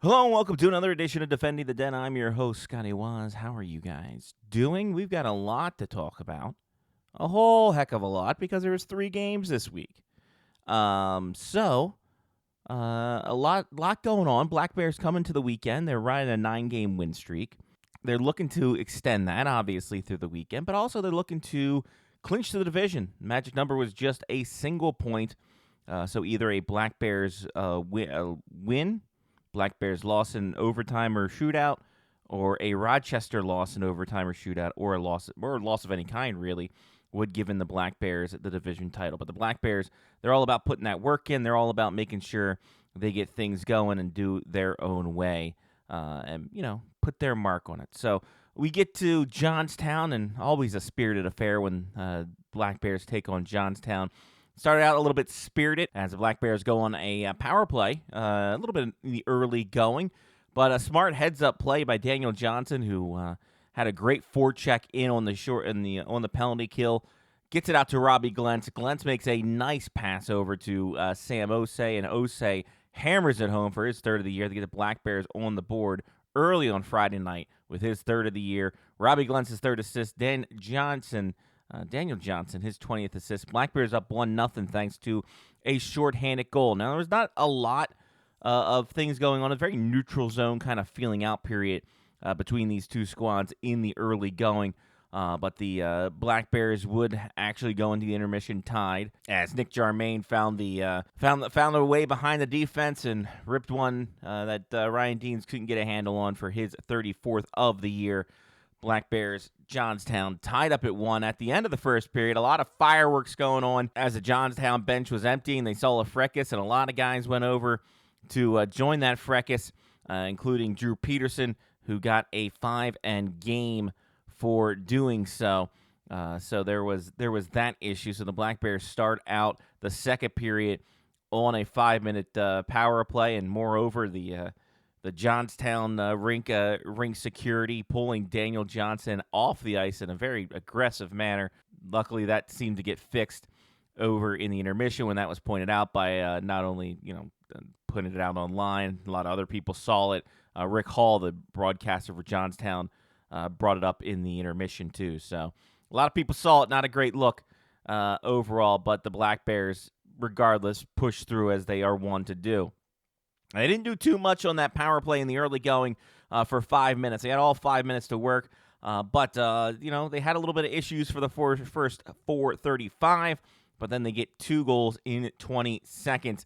Hello and welcome to another edition of Defending the Den. I'm your host, Scotty Wazz. How are you guys doing? We've got a lot to talk about. A whole heck of a lot because there was 3 games this week. A lot going on. Black Bears coming to the weekend. They're riding a 9-game win streak. They're looking to extend that, obviously, through the weekend, but also they're looking to clinch to the division. Magic number was just a single point, so either a Black Bears win, Black Bears loss in overtime or shootout, or a Rochester loss in overtime or shootout, or a loss of any kind, really, would give in the Black Bears the division title. But the Black Bears, they're all about putting that work in. They're all about making sure they get things going and do their own way, and put their mark on it. So we get to Johnstown, and always a spirited affair when Black Bears take on Johnstown. Started out a little bit spirited as the Black Bears go on a power play, a little bit in the early going, but a smart heads-up play by Daniel Johnson, who had a great forecheck in on the penalty kill, gets it out to Robbie Glentz. Glentz makes a nice pass over to Sam Osei, and Osei hammers it home for his third of the year to get the Black Bears on the board early on Friday night with his third of the year. Robbie Glentz's third assist. Daniel Johnson, his 20th assist. Black Bears up 1-0 thanks to a shorthanded goal. Now, there was not a lot of things going on. A very neutral zone kind of feeling out period between these two squads in the early going. But the Black Bears would actually go into the intermission tied as Nick Jarmaine found a way behind the defense and ripped one that Ryan Deans couldn't get a handle on for his 34th of the year. Black Bears, Johnstown tied up at 1 at the end of the first period. A lot of fireworks going on as the Johnstown bench was emptying. They saw a fracas, and a lot of guys went over to join that fracas, including Drew Peterson, who got a 5-game for doing so. So there was that issue. So the Black Bears start out the second period on a 5-minute power play, and moreover, the Johnstown rink security pulling Daniel Johnson off the ice in a very aggressive manner. Luckily, that seemed to get fixed over in the intermission when that was pointed out by not only putting it out online, a lot of other people saw it. Rick Hall, the broadcaster for Johnstown, brought it up in the intermission too. So a lot of people saw it. Not a great look overall, but the Black Bears, regardless, pushed through as they are wont to do. They didn't do too much on that power play in the early going for 5 minutes. They had all 5 minutes to work, but they had a little bit of issues for the first 4:35, but then they get 2 goals in 20 seconds.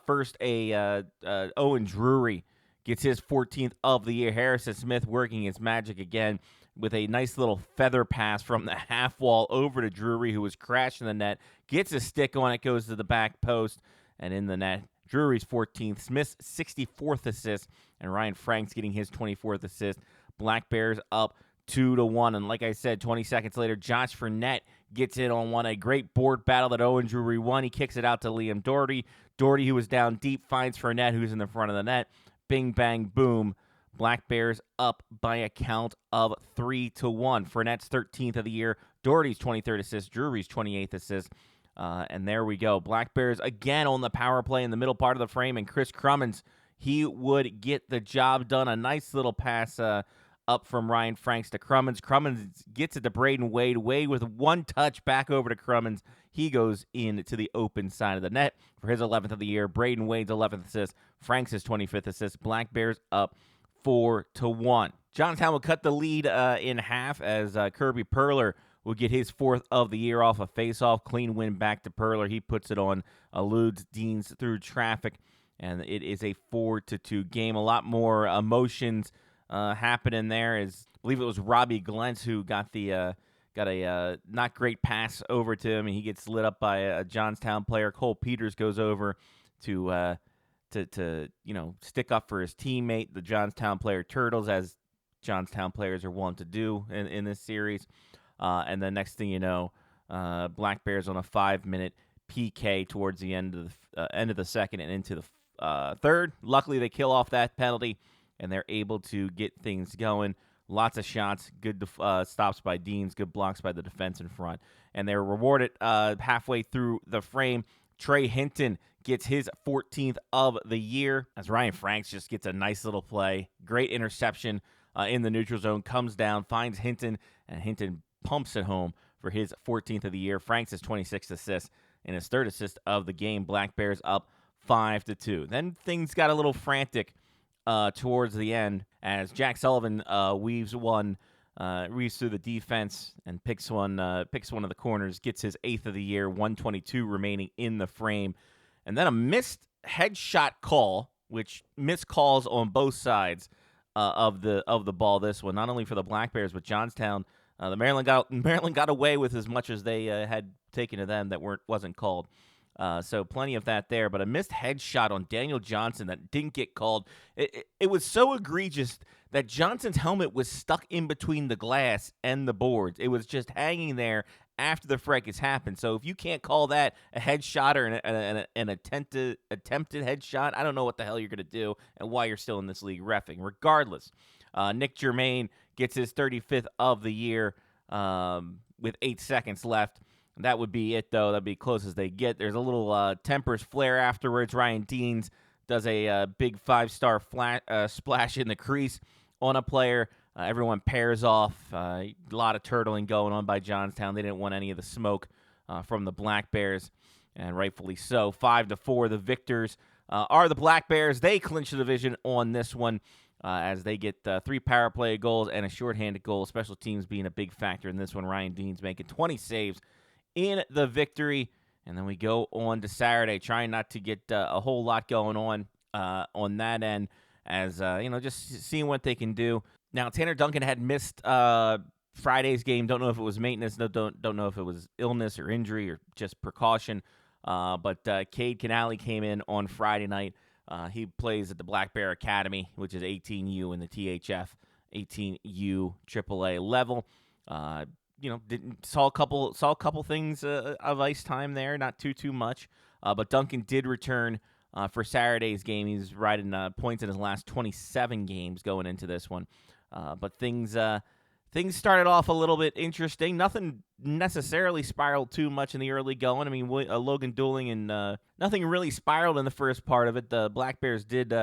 First, Owen Drury gets his 14th of the year. Harrison Smith working his magic again with a nice little feather pass from the half wall over to Drury, who was crashing the net, gets a stick on it, goes to the back post, and in the net. Drury's 14th, Smith's 64th assist, and Ryan Franks getting his 24th assist. Black Bears up 2-1, and like I said, 20 seconds later, Josh Fournette gets in on one. A great board battle that Owen Drury won. He kicks it out to Liam Doherty. Doherty, who was down deep, finds Fournette, who's in the front of the net. Bing, bang, boom. Black Bears up by a count of 3-1. Fournette's 13th of the year. Doherty's 23rd assist. Drury's 28th assist. And there we go. Black Bears again on the power play in the middle part of the frame, and Chris Crummins, he would get the job done. A nice little pass up from Ryan Franks to Crummins. Crummins gets it to Braden Wade. Wade with one touch back over to Crummins. He goes into the open side of the net for his 11th of the year. Braden Wade's 11th assist. Franks' his 25th assist. Black Bears up 4-1. Johnstown will cut the lead in half as Kirby Perler will get his 4th of the year off a face-off. Clean win back to Perler. He puts it on, eludes Deans through traffic, and it is a 4-2 game. A lot more emotions happening there. I believe it was Robbie Glentz who got a not great pass over to him, and he gets lit up by a Johnstown player. Cole Peters goes over to stick up for his teammate, the Johnstown player Turtles, as Johnstown players are wont to do in this series. And the next thing you know, Black Bears on a 5-minute PK towards the end of the second and into the third. Luckily, they kill off that penalty, and they're able to get things going. Lots of shots, good stops by Deans, good blocks by the defense in front. And they're rewarded halfway through the frame. Trey Hinton gets his 14th of the year as Ryan Franks just gets a nice little play. Great interception in the neutral zone, comes down, finds Hinton, and Hinton pumps it home for his 14th of the year. Franks has 26 assists and his third assist of the game. Black Bears up 5-2. Then things got a little frantic towards the end as Jack Sullivan weaves through the defense and picks one of the corners, gets his 8th of the year, 1:22 remaining in the frame. And then a missed headshot call, which missed calls on both sides of the ball. This one, not only for the Black Bears, but Johnstown. The Maryland got away with as much as they had taken to them that wasn't called. So plenty of that there, but a missed headshot on Daniel Johnson that didn't get called. It was so egregious that Johnson's helmet was stuck in between the glass and the boards. It was just hanging there after the fracas happened. So if you can't call that a headshot or an attempted headshot, I don't know what the hell you're going to do and why you're still in this league reffing. Regardless, Nick Germain gets his 35th of the year with 8 seconds left. That would be it, though. That'd be close as they get. There's a little tempers flare afterwards. Ryan Deans does a big 5-star splash in the crease on a player. Everyone pairs off. A lot of turtling going on by Johnstown. They didn't want any of the smoke from the Black Bears, and rightfully so. 5-4. The victors are the Black Bears. They clinch the division on this one as they get 3 power play goals and a shorthanded goal. Special teams being a big factor in this one. Ryan Deans making 20 saves in the victory. And then we go on to Saturday, trying not to get a whole lot going on that end, as just seeing what they can do. Now, Tanner Duncan had missed Friday's game. Don't know if it was maintenance. Don't know if it was illness or injury or just precaution. But Cade Canali came in on Friday night. He plays at the Black Bear Academy, which is 18U in the THF, 18U AAA level. Saw a couple things of ice time there, not too much. But Duncan did return for Saturday's game. He's riding points in his last 27 games going into this one. But things started off a little bit interesting. Nothing necessarily spiraled too much in the early going. I mean, Logan Dooling and nothing really spiraled in the first part of it. The Black Bears did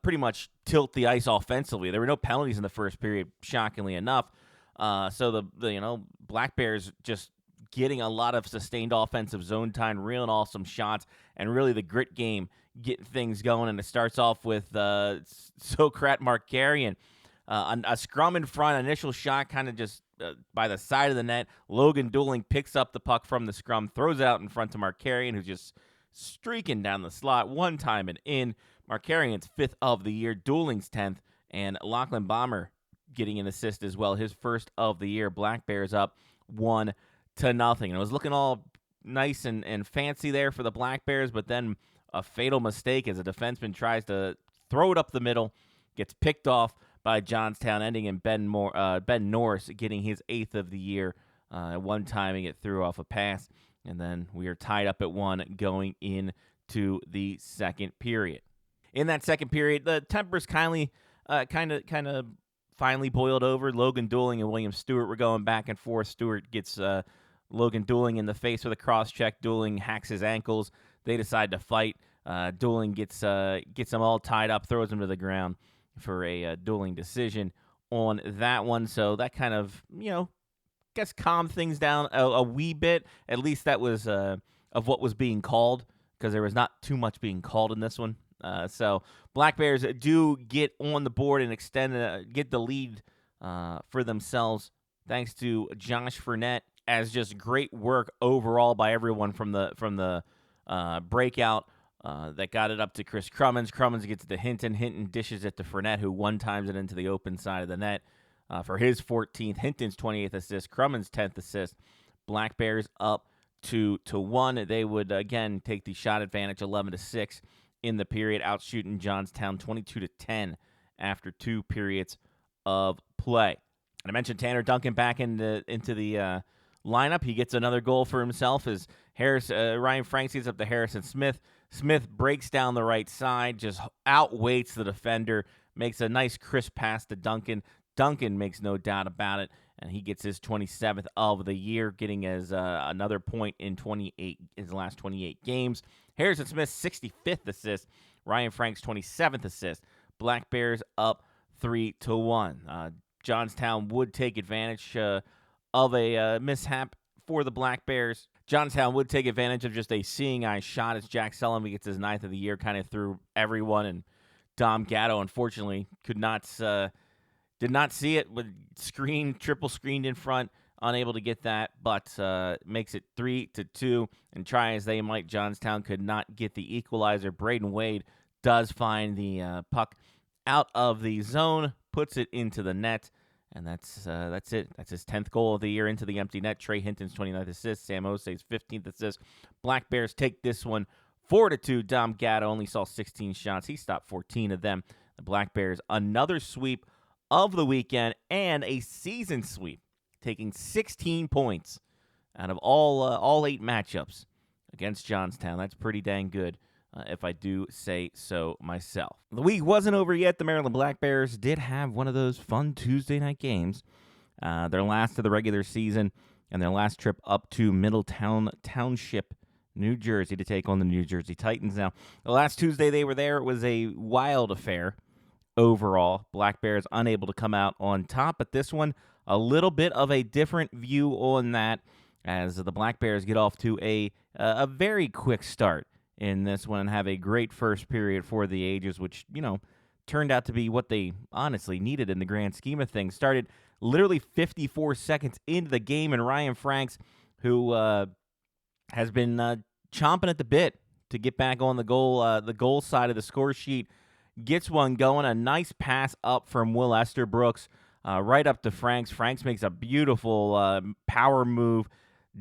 pretty much tilt the ice offensively. There were no penalties in the first period, shockingly enough. So the Black Bears just getting a lot of sustained offensive zone time, reeling off some shots, and really the grit game getting things going. And it starts off with Sokrat Markarian. A scrum in front, initial shot kind of just by the side of the net. Logan Dooling picks up the puck from the scrum, throws it out in front to Markarian, who's just streaking down the slot one time and in. Markarian's 5th of the year, Dooling's 10th, and Lachlan Bomber getting an assist as well, his 1st of the year. Black Bears up 1-0. And it was looking all nice and fancy there for the Black Bears, but then a fatal mistake as a defenseman tries to throw it up the middle, gets picked off by Johnstown, ending in Ben Norris getting his 8th of the year. One timing it threw off a pass, and then we are tied up at 1 going into the second period. In that second period, the tempers kind of finally boiled over. Logan Dooling and William Stewart were going back and forth. Stewart gets Logan Dooling in the face with a cross-check. Dooling hacks his ankles. They decide to fight. Dooling gets them all tied up, throws them to the ground for a dueling decision on that one. So that kind of, guess calmed things down a wee bit. At least that was of what was being called, because there was not too much being called in this one. So Black Bears do get on the board and get the lead for themselves, thanks to Josh Fournette, as just great work overall by everyone from the breakout. That got it up to Chris Crummins. Crummins gets it to Hinton. Hinton dishes it to Fournette, who one-times it into the open side of the net for his 14th. Hinton's 28th assist. Crummins' 10th assist. Black Bears up 2-1. They would, again, take the shot advantage 11-6 in the period, outshooting Johnstown 22-10 after 2 periods of play. And I mentioned Tanner Duncan back into the lineup. He gets another goal for himself as Ryan Franks gets up to Harrison Smith. Smith breaks down the right side, just outweights the defender, makes a nice crisp pass to Duncan. Duncan makes no doubt about it, and he gets his 27th of the year, getting as another point in his last 28 games. Harrison Smith's 65th assist. Ryan Frank's 27th assist. Black Bears up 3-1. Johnstown would take advantage of a mishap for the Black Bears. Johnstown would take advantage of just a seeing eye shot as Jack Sullivan gets his 9th of the year, kind of through everyone, and Dom Gatto unfortunately did not see it with triple screened in front, unable to get that, but makes it 3-2. And try as they might, Johnstown could not get the equalizer. Braden Wade does find the puck out of the zone, puts it into the net, and that's it. That's his 10th goal of the year into the empty net. Trey Hinton's 29th assist, Sam Osei's 15th assist. Black Bears take this one 4-2. Dom Gatto only saw 16 shots. He stopped 14 of them. The Black Bears, another sweep of the weekend and a season sweep, taking 16 points out of all 8 matchups against Johnstown. That's pretty dang good, if I do say so myself. The week wasn't over yet. The Maryland Black Bears did have one of those fun Tuesday night games, their last of the regular season, and their last trip up to Middletown Township, New Jersey, to take on the New Jersey Titans. Now, the last Tuesday they were there, it was a wild affair overall. Black Bears unable to come out on top, but this one, a little bit of a different view on that, as the Black Bears get off to a very quick start in this one and have a great first period for the ages, which, turned out to be what they honestly needed in the grand scheme of things. Started literally 54 seconds into the game, and Ryan Franks, who has been chomping at the bit to get back on the goal side of the score sheet, gets one going. A nice pass up from Will Esterbrooks right up to Franks. Franks makes a beautiful power move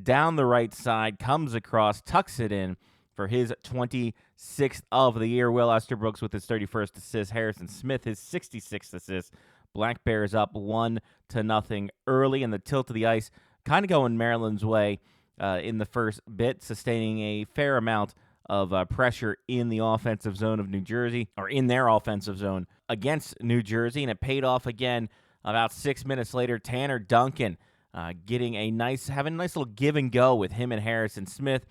down the right side, comes across, tucks it in for his 26th of the year. Will Esterbrooks with his 31st assist. Harrison Smith his 66th assist. Black Bears up 1-0 early, and the tilt of the ice kind of going Maryland's way in the first bit, sustaining a fair amount of pressure in the offensive zone of New Jersey, or in their offensive zone against New Jersey, and it paid off again about 6 minutes later. Tanner Duncan having a nice little give and go with him and Harrison Smith.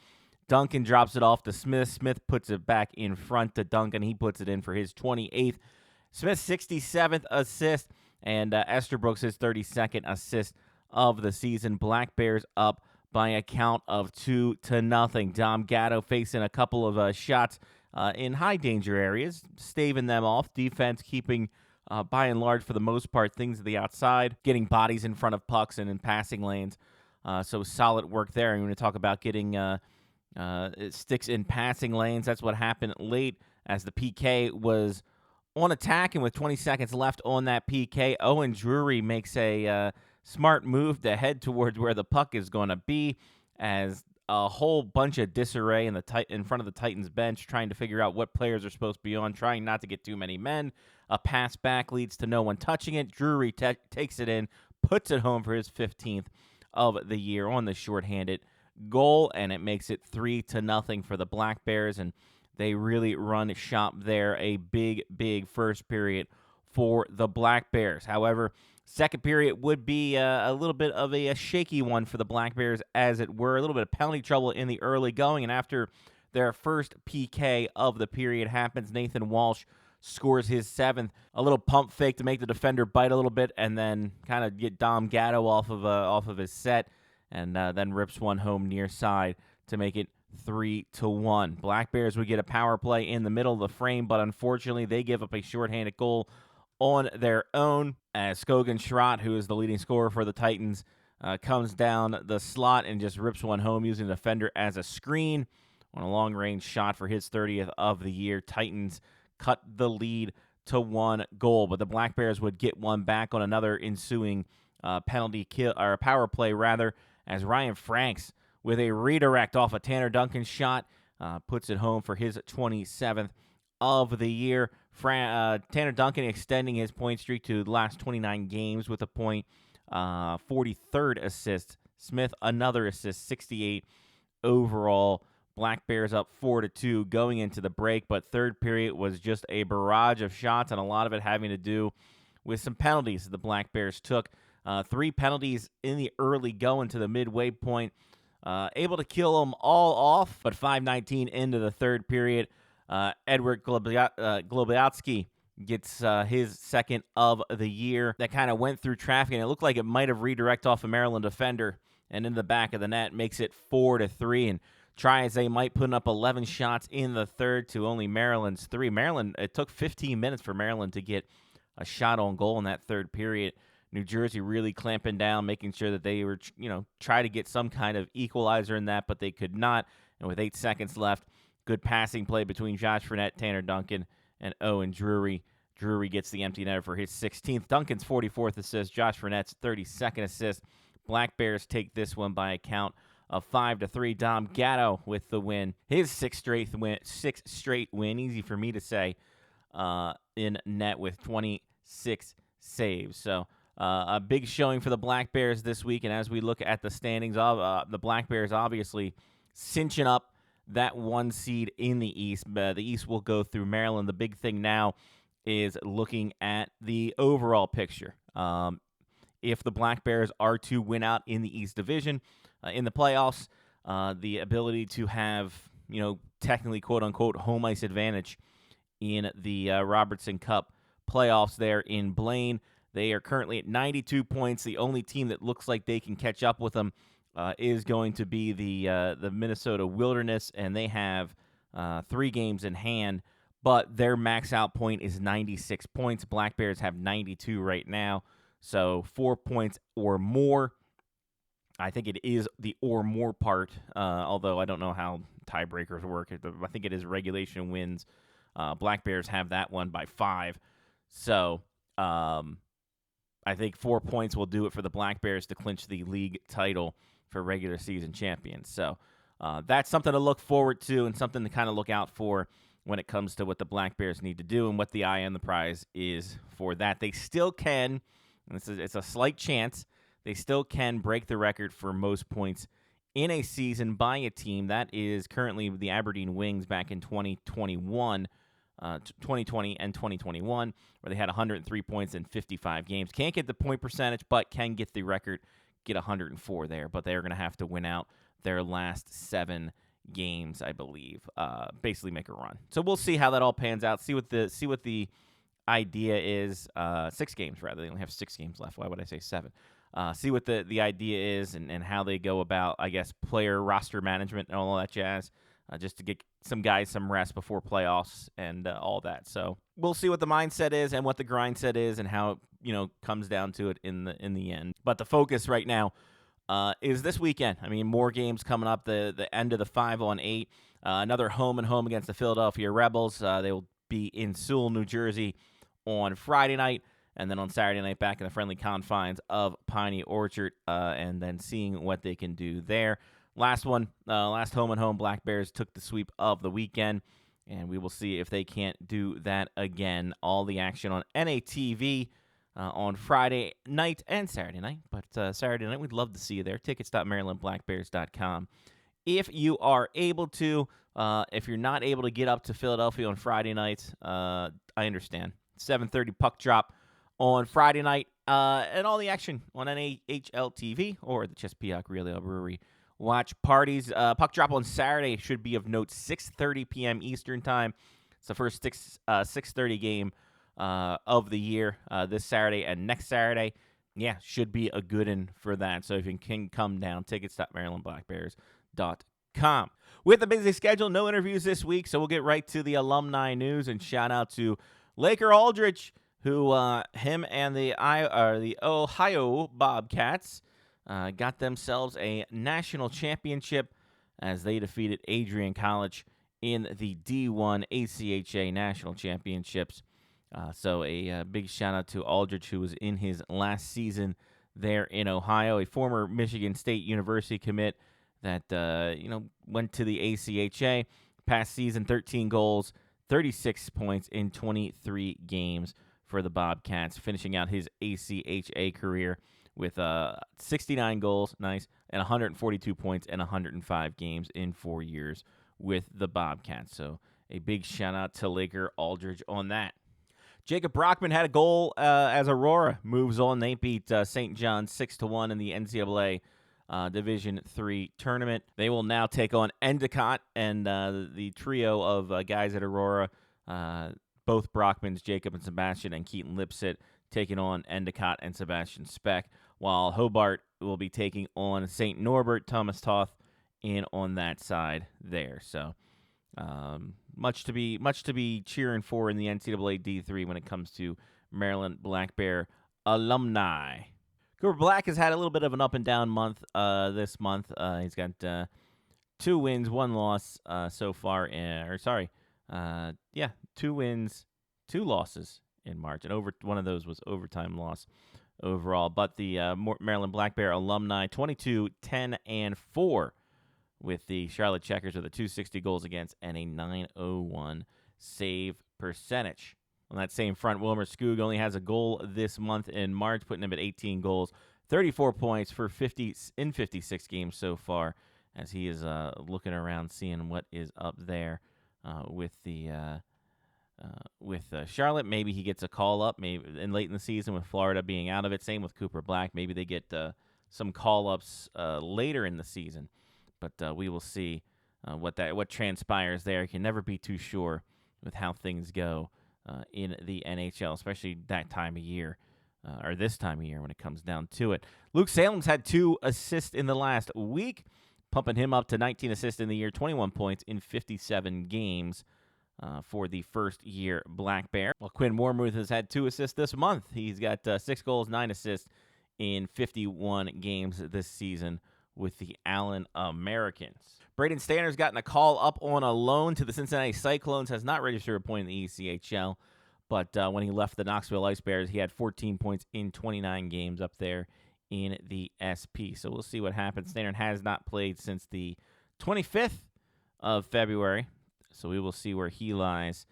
Duncan drops it off to Smith. Smith puts it back in front to Duncan. He puts it in for his 28th. Smith's 67th assist, and Esterbrooks his 32nd assist of the season. Black Bears up by a count of 2-0. Dom Gatto facing a couple of shots in high danger areas, staving them off. Defense keeping, by and large, for the most part, things to the outside, getting bodies in front of pucks and in passing lanes. So solid work there. And we're going to talk about getting sticks in passing lanes. That's what happened late as the PK was on attack, and with 20 seconds left on that PK, Owen Drury makes a smart move to head towards where the puck is going to be, as a whole bunch of disarray in front of the Titans bench, trying to figure out what players are supposed to be on, trying not to get too many men. A pass back leads to no one touching it. Drury takes it in, puts it home for his 15th of the year on the shorthanded goal, and it makes it 3-0 for the Black Bears, and they really run shop there. A big first period for the Black Bears. However, second period would be a little bit of a shaky one for the Black Bears, as it were. A little bit of penalty trouble in the early going, and after their first PK of the period happens, Nathan Walsh scores his 7th. A little pump fake to make the defender bite a little bit, and then kind of get Dom Gatto off of his set, and then rips one home near side to make it 3-1. Black Bears would get a power play in the middle of the frame, but unfortunately they give up a shorthanded goal on their own, as Skogan Schrott, who is the leading scorer for the Titans, comes down the slot and just rips one home using the defender as a screen on a long-range shot for his 30th of the year. Titans cut the lead to 1 goal, but the Black Bears would get one back on another ensuing penalty kill, or power play rather, as Ryan Franks, with a redirect off a Tanner Duncan shot, puts it home for his 27th of the year. Tanner Duncan extending his point streak to the last 29 games with a point, 43rd assist. Smith, another assist, 68 overall. Black Bears up 4-2 going into the break, but third period was just a barrage of shots, and a lot of it having to do with some penalties the Black Bears took. 3 penalties in the early going to the midway point. able to kill them all off, but 5:19 into the third period, Edward Globiatsky gets his second of the year. That kind of went through traffic, and it looked like it might have redirected off a Maryland defender and in the back of the net, makes it 4-3. And try as they might, putting up 11 shots in the third to only Maryland's 3. Maryland, it took 15 minutes for Maryland to get a shot on goal in that third period. New Jersey really clamping down, making sure that they were, try to get some kind of equalizer in that, but they could not. And with 8 seconds left, good passing play between Josh Fournette, Tanner Duncan, and Owen Drury. Drury gets the empty netter for his 16th. Duncan's 44th assist, Josh Fournette's 32nd assist. Black Bears take this one by a count of 5-3. Dom Gatto with the win. His sixth straight win, easy for me to say, in net with 26 saves. So a big showing for the Black Bears this week. And as we look at the standings, the Black Bears obviously cinching up that 1 seed in the East. The East will go through Maryland. The big thing now is looking at the overall picture. If the Black Bears are to win out in the East Division in the playoffs, the ability to have, technically, quote-unquote, home ice advantage in the Robertson Cup playoffs there in Blaine. They are currently at 92 points. The only team that looks like they can catch up with them is going to be the Minnesota Wilderness, and they have 3 games in hand, but their max out point is 96 points. Black Bears have 92 right now. So 4 points or more. I think it is the or more part, although I don't know how tiebreakers work. I think it is regulation wins. Black Bears have that one by 5. So I think 4 points will do it for the Black Bears to clinch the league title for regular season champions. So that's something to look forward to and something to kind of look out for when it comes to what the Black Bears need to do and what the eye on the prize is for that. They still can. It's a slight chance. They still can break the record for most points in a season by a team. That is currently the Aberdeen Wings back in 2020 and 2021, where they had 103 points in 55 games. Can't get the point percentage, but can get the record, get 104 there. But they're going to have to win out their last 7 games, I believe. Basically make a run. So we'll see how that all pans out. See what the idea is. 6 games, rather. They only have 6 games left. Why would I say 7? See what the idea is and how they go about, I guess, player roster management and all that jazz, just to get some guys some rest before playoffs and all that. So we'll see what the mindset is and what the grind set is and how it comes down to it in the end. But the focus right now is this weekend. I mean, more games coming up. The end of the 5-on-8. Another home and home against the Philadelphia Rebels. They will be in Sewell, New Jersey on Friday night, and then on Saturday night back in the friendly confines of Piney Orchard, and then seeing what they can do there. Last home and home, Black Bears took the sweep of the weekend, and we will see if they can't do that again. All the action on NATV on Friday night and Saturday night, but Saturday night, we'd love to see you there. Tickets.marylandblackbears.com. If you are able to, if you're not able to get up to Philadelphia on Friday night, I understand. 7:30 puck drop on Friday night, and all the action on NAHL TV or the Chesapeake Real Brewery watch parties. Puck drop on Saturday should be of note, 6:30 p.m. Eastern time. It's the first 6:30 game of the year this Saturday and next Saturday. Yeah, should be a good one for that. So if you can come down, tickets.marylandblackbears.com. With a busy schedule, no interviews this week, so we'll get right to the alumni news and shout out to Laker Aldridge, who him and the Ohio Bobcats got themselves a national championship as they defeated Adrian College in the D1 ACHA National Championships. So a big shout out to Aldridge, who was in his last season there in Ohio, a former Michigan State University commit that went to the ACHA. Past season, 13 goals, 36 points in 23 games for the Bobcats, finishing out his ACHA career with 69 goals, nice, and 142 points and 105 games in 4 years with the Bobcats. So a big shout out to Laker Aldridge on that. Jacob Brockman had a goal as Aurora moves on. They beat St. John 6-1 in the NCAA Division III tournament. They will now take on Endicott and the trio of guys at Aurora, both Brockmans, Jacob and Sebastian, and Keaton Lipset taking on Endicott and Sebastian Speck, while Hobart will be taking on St. Norbert, Thomas Toth, in on that side there. So much to be cheering for in the NCAA D3 when it comes to Maryland Black Bear alumni. Cooper Black has had a little bit of an up and down month this month. He's got 2 wins, 1 loss so far. 2 wins, 2 losses in March, and one of those was overtime loss overall. But the Maryland Black Bear alumni, 22-10-4 with the Charlotte Checkers with a 260 goals against and a 901 save percentage. On that same front, Wilmer Skoog only has a goal this month in March, putting him at 18 goals, 34 points for 56 games so far, as he is looking around, seeing what is up there with Charlotte. Maybe he gets a call up maybe late in the season with Florida being out of it. Same with Cooper Black. Maybe they get some call ups later in the season, but we will see what transpires there. You can never be too sure with how things go in the NHL, especially that time of year, or this time of year when it comes down to it. Luke Salem's had 2 assists in the last week, pumping him up to 19 assists in the year, 21 points in 57 games for the first-year Black Bear. While Quinn Wormuth has had 2 assists this month. He's got 6 goals, 9 assists in 51 games this season with the Allen Americans. Braden Stanner's gotten a call up on a loan to the Cincinnati Cyclones, has not registered a point in the ECHL, but when he left the Knoxville Ice Bears, he had 14 points in 29 games up there in the SP. So we'll see what happens. Stanner has not played since the 25th of February, so we will see where he lies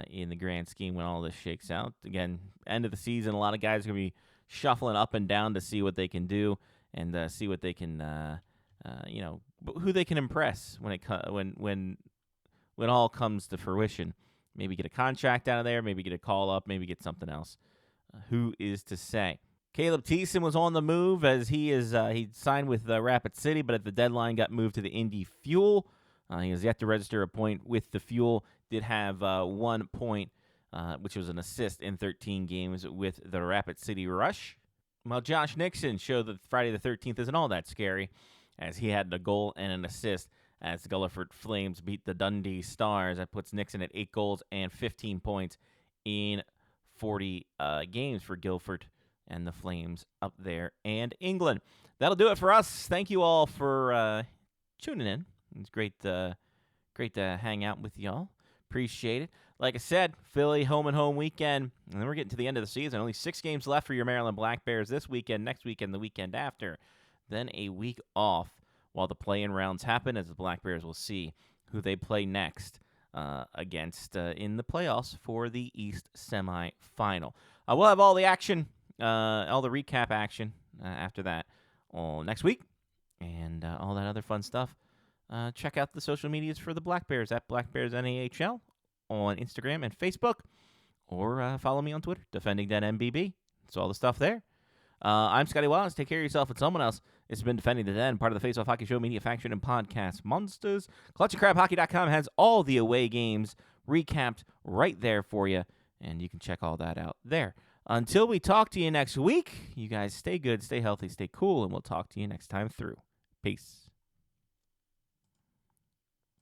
in the grand scheme when all this shakes out. Again, end of the season, a lot of guys are going to be shuffling up and down to see what they can do and see what they can who they can impress when all comes to fruition. Maybe get a contract out of there, maybe get a call up, maybe get something else. Who is to say? Caleb Thiessen was on the move as he signed with Rapid City, but at the deadline got moved to the Indy Fuel. He has yet to register a point with the Fuel. Did have 1 point, which was an assist in 13 games with the Rapid City Rush. Well, Josh Nixon showed that Friday the 13th isn't all that scary, as he had a goal and an assist as the Guilford Flames beat the Dundee Stars. That puts Nixon at 8 goals and 15 points in 40 games for Guilford and the Flames up there and England. That'll do it for us. Thank you all for tuning in. It's great to hang out with y'all. Appreciate it. Like I said, Philly home and home weekend, and then we're getting to the end of the season. Only 6 games left for your Maryland Black Bears this weekend, next weekend, the weekend after. Then a week off while the play-in rounds happen, as the Black Bears will see who they play next against in the playoffs for the East semifinal. We'll have all the action, all the recap action after that all next week, and all that other fun stuff. Check out the social medias for the Black Bears at Black Bears NAHL on Instagram and Facebook, or follow me on Twitter, DefendingDenMBB. It's all the stuff there. I'm Scotty Wazz. Take care of yourself and someone else. It's been Defending the Den, part of the Face Off Hockey Show media faction and podcast monsters. ClutchandCrabHockey.com has all the away games recapped right there for you, and you can check all that out there. Until we talk to you next week, you guys stay good, stay healthy, stay cool, and we'll talk to you next time through. Peace.